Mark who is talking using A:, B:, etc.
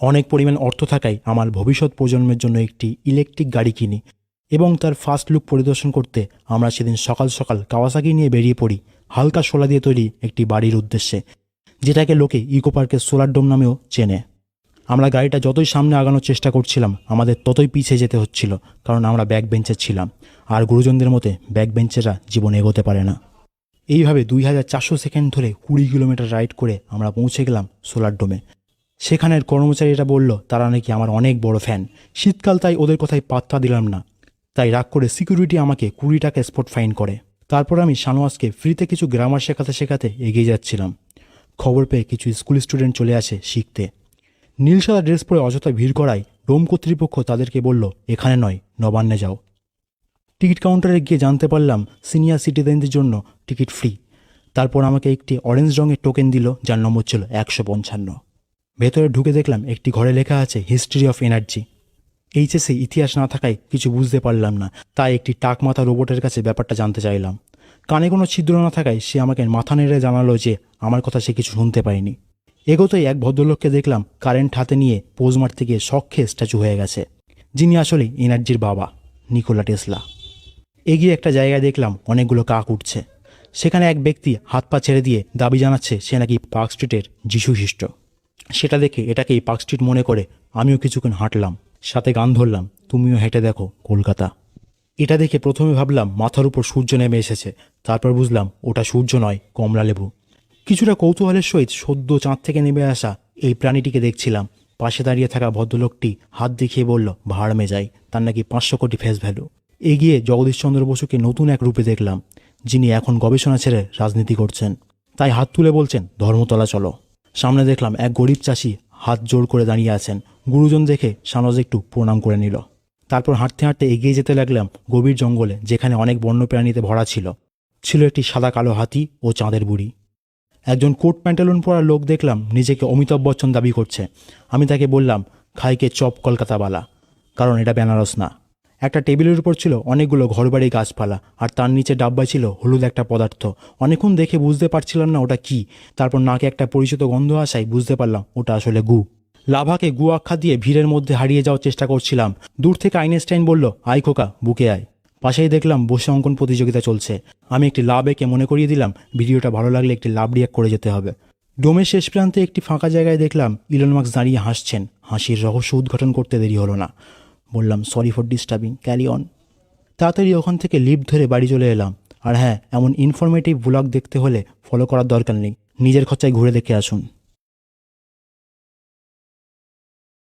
A: অনেক পরিমাণ অর্থ থাকায় আমার ভবিষ্যৎ প্রজন্মের জন্য একটি ইলেকট্রিক গাড়ি কিনি এবং তার ফার্স্ট লুক পরিদর্শন করতে আমরা সেদিন সকাল সকাল কাওয়াসাকি নিয়ে বেরিয়ে পড়ি হালকা শোলা দিয়ে তৈরি একটি বাড়ির উদ্দেশ্যে, যেটাকে লোকে ইকো পার্কের সোলার ডোম নামেও চেনে। আমরা গাড়িটা যতই সামনে আগানোর চেষ্টা করছিলাম আমাদের ততই পিছিয়ে যেতে হচ্ছিল, কারণ আমরা ব্যাক বেঞ্চের ছিলাম, আর গুরুজনদের মতে ব্যাক বেঞ্চেরা জীবনে এগোতে পারে না। এইভাবে 2400 সেকেন্ড ধরে 20 কিলোমিটার রাইড করে আমরা পৌঁছে গেলাম সোলার ডোমে। সেখানের কর্মচারীরা বলল তারা নাকি আমার অনেক বড় ফ্যান। শীতকাল, তাই ওদের কথায় পাত্তা দিলাম না। তাই রাগ করে সিকিউরিটি আমাকে 20 টাকা স্পট ফাইন করে। তারপর আমি শানওয়াজকে ফ্রিতে কিছু গ্রামার শেখাতে শেখাতে এগিয়ে যাচ্ছিলাম। খবর পেয়ে কিছু স্কুল স্টুডেন্ট চলে আসে শিখতে। নীল সাদা ড্রেস পরে অযথা ভিড় করায় ডোম কর্তৃপক্ষ তাদেরকে বলল এখানে নয়, নবান্নে যাও। টিকিট কাউন্টারে গিয়ে জানতে পারলাম সিনিয়র সিটিজেনদের জন্য টিকিট ফ্রি। তারপর আমাকে একটি অরেঞ্জ রঙের টোকেন দিল, যার নম্বর ছিল 155। ভেতরে ঢুকে দেখলাম একটি ঘরে লেখা আছে হিস্ট্রি অফ এনার্জি। এইচএসে ইতিহাস না থাকায় কিছু বুঝতে পারলাম না, তাই একটি টাক মাথা রোবটের কাছে ব্যাপারটা জানতে চাইলাম। কানে কোনো ছিদ্র না থাকায় সে আমাকে মাথা নেড়ে জানালো যে আমার কথা সে কিছু শুনতে পায়নি। এগোতেই এক ভদ্রলোককে দেখলাম কারেন্ট হাতে নিয়ে পোজ মারতে গিয়ে শখে স্ট্যাচু হয়ে গেছে, যিনি আসলে এনার্জির বাবা, নিকোলা টেসলা। এগিয়ে একটা জায়গায় দেখলাম অনেকগুলো কাক উঠছে। সেখানে এক ব্যক্তি হাত পা ছেড়ে দিয়ে দাবি জানাচ্ছে সে নাকি পার্ক স্ট্রিটের যিশু খ্রিস্ট। সেটা দেখে এটাকেই পার্ক স্ট্রিট মনে করে আমিও কিছুক্ষণ হাঁটলাম, সাথে গান ধরলাম তুমিও হেঁটে দেখো কলকাতা। এটা দেখে প্রথমে ভাবলাম মাথার উপর সূর্য নেমে এসেছে, তারপর বুঝলাম ওটা সূর্য নয়, কমলা লেবু। কিছুটা কৌতূহলের সহিত সদ্য চাঁদ থেকে নেমে আসা এই প্রাণীটিকে দেখছিলাম। পাশে দাঁড়িয়ে থাকা ভদ্রলোকটি হাত দেখিয়ে বলল ভাড় মে যাই, তার নাকি 500 কোটি ফেস ভ্যালু। এগিয়ে জগদীশচন্দ্র বসুকে নতুন এক রূপে দেখলাম, যিনি এখন গবেষণা ছেড়ে রাজনীতি করছেন। তাই হাত তুলে বলছেন ধর্মতলা চলো। সামনে দেখলাম এক গরিব চাষি হাত জোড় করে দাঁড়িয়ে আছেন। গুরুজন দেখে শানওয়াজ একটু প্রণাম করে নিল। তারপর হাঁটতে হাঁটতে এগিয়ে যেতে লাগলাম গভীর জঙ্গলে, যেখানে অনেক বন্যপ্রাণীতে ভরা ছিল। ছিল একটি সাদা কালো হাতি ও চাঁদের বুড়ি। একজন কোট প্যান্টালুন পরা লোক দেখলাম নিজেকে অমিতাভ বচ্চন দাবি করছে। আমি তাকে বললাম খাইকে চপ কলকাতাওয়ালা, কারণ এটা বেনারস না। একটা টেবিলের উপর ছিল অনেকগুলো ঘরবাড়ি গাছপালা, আর তার নিচে ডাব্বায় ছিল হলুদ একটা পদার্থ। অনেকক্ষণ দেখে বুঝতে পারছিলাম না ওটা কি। তারপর নাকে একটা পরিচিত গন্ধ আসায় বুঝতে পারলাম ওটা আসলে গু। লাভাকে গু আখ্যা দিয়ে ভিড়ের মধ্যে হারিয়ে যাওয়ার চেষ্টা করছিলাম। দূর থেকে আইনস্টাইন বলল আয় খোকা, বুকে আয়। পাশেই দেখলাম বসে অঙ্কন প্রতিযোগিতা চলছে। আমি একটি লাভ এঁকে মনে করিয়ে দিলাম ভিডিওটা ভালো লাগলে একটি লাভ রিয়াক্ট করে যেতে হবে। ডোমের শেষ প্রান্তে একটি ফাঁকা জায়গায় দেখলাম ইলন মাস্ক দাঁড়িয়ে হাসছেন। হাসির রহস্য উদ্ঘাটন করতে দেরি হলো না। বললাম sorry for disturbing, carry on. তাড়াতাড়ি ওখান থেকে লিফট ধরে বাড়ি চলে এলাম। আর হ্যাঁ, এমন ইনফরমেটিভ ব্লগ দেখতে হলে ফলো করার দরকার নেই, নিজের খরচায় ঘুরে দেখে আসুন।